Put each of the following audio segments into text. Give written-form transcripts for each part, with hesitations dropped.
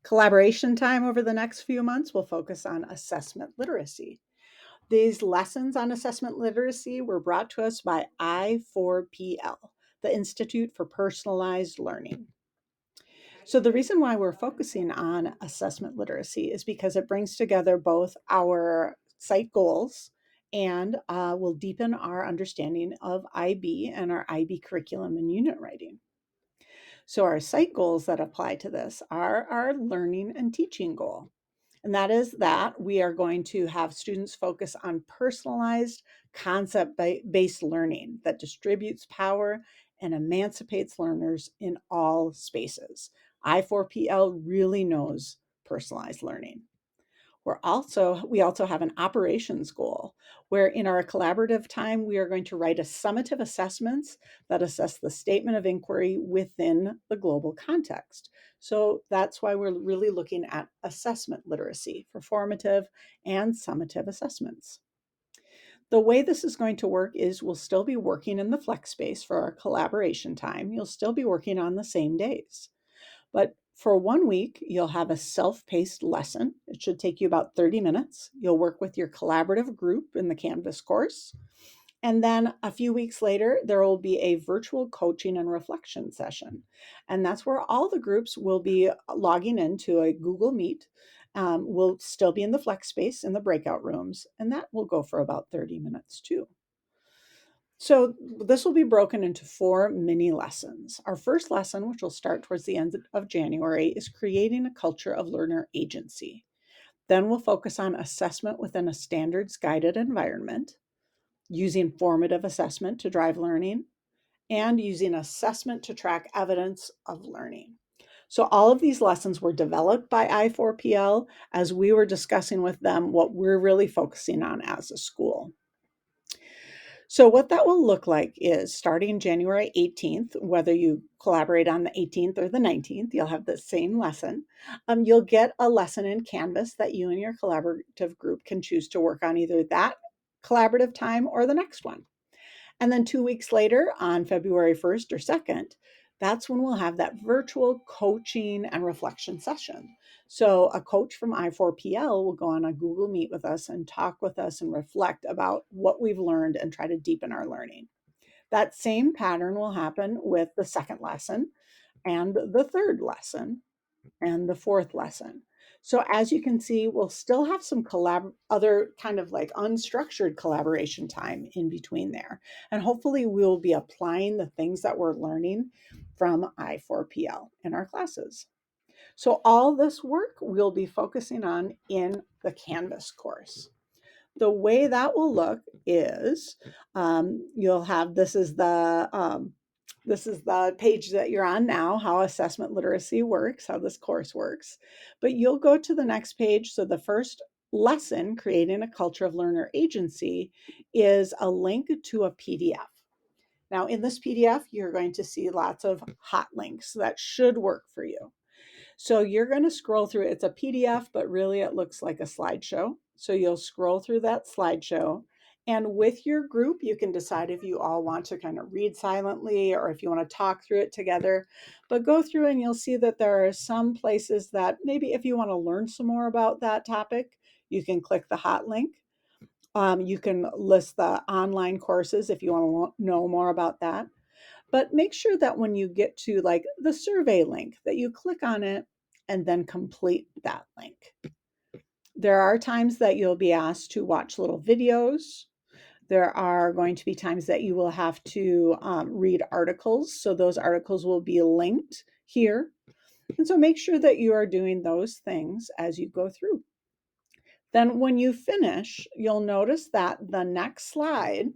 Collaboration time over the next few months will focus on assessment literacy. These lessons on assessment literacy were brought to us by I4PL, the Institute for Personalized Learning. So, the reason why we're focusing on assessment literacy is because it brings together both our site goals and will deepen our understanding of IB and our IB curriculum and unit writing. So, our site goals that apply to this are our learning and teaching goal. And that is that we are going to have students focus on personalized concept based learning that distributes power and emancipates learners in all spaces. I4PL really knows personalized learning. We also have an operations goal where in our collaborative time we are going to write a summative assessments that assess the statement of inquiry within the global context. So that's why we're really looking at assessment literacy for formative and summative assessments. The way this is going to work is we'll still be working in the flex space for our collaboration time. You'll still be working on the same days. But for 1 week, you'll have a self paced lesson. It should take you about 30 minutes. You'll work with your collaborative group in the Canvas course. And then a few weeks later, there will be a virtual coaching and reflection session. And that's where all the groups will be logging into a Google Meet. We'll still be in the flex space in the breakout rooms, and that will go for about 30 minutes too. So this will be broken into 4 mini lessons. Our first lesson, which will start towards the end of January, is creating a culture of learner agency. Then we'll focus on assessment within a standards guided environment, using formative assessment to drive learning, and using assessment to track evidence of learning. So all of these lessons were developed by I4PL as we were discussing with them what we're really focusing on as a school. So, what that will look like is starting January 18th, whether you collaborate on the 18th or the 19th, you'll have the same lesson. You'll get a lesson in Canvas that you and your collaborative group can choose to work on either that collaborative time or the next one. And then 2 weeks later, on February 1st or 2nd, that's when we'll have that virtual coaching and reflection session. So, a coach from I4PL will go on a Google Meet with us and talk with us and reflect about what we've learned and try to deepen our learning. That same pattern will happen with the second lesson and the third lesson and the fourth lesson. So as you can see, we'll still have some other kind of like unstructured collaboration time in between there. And hopefully we'll be applying the things that we're learning from I4PL in our classes. So all this work we'll be focusing on in the Canvas course. The way that will look is you'll have this is the page that you're on now, how assessment literacy works, how this course works. But you'll go to the next page. So the first lesson, creating a culture of learner agency, is a link to a PDF. Now, in this PDF, you're going to see lots of hot links that should work for you. So you're going to scroll through it. It's a PDF, but really it looks like a slideshow. So you'll scroll through that slideshow. And with your group, you can decide if you all want to kind of read silently or if you want to talk through it together. But go through and you'll see that there are some places that maybe if you want to learn some more about that topic, you can click the hot link. You can list the online courses if you want to know more about that. But make sure that when you get to like the survey link that you click on it and then complete that link. There are times that you'll be asked to watch little videos. There are going to be times that you will have to read articles. So those articles will be linked here. And so make sure that you are doing those things as you go through. Then when you finish, you'll notice that the next slide,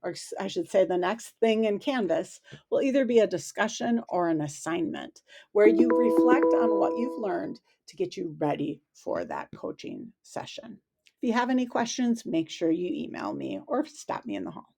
or I should say the next thing in Canvas, will either be a discussion or an assignment where you reflect on what you've learned to get you ready for that coaching session. If you have any questions, make sure you email me or stop me in the hall.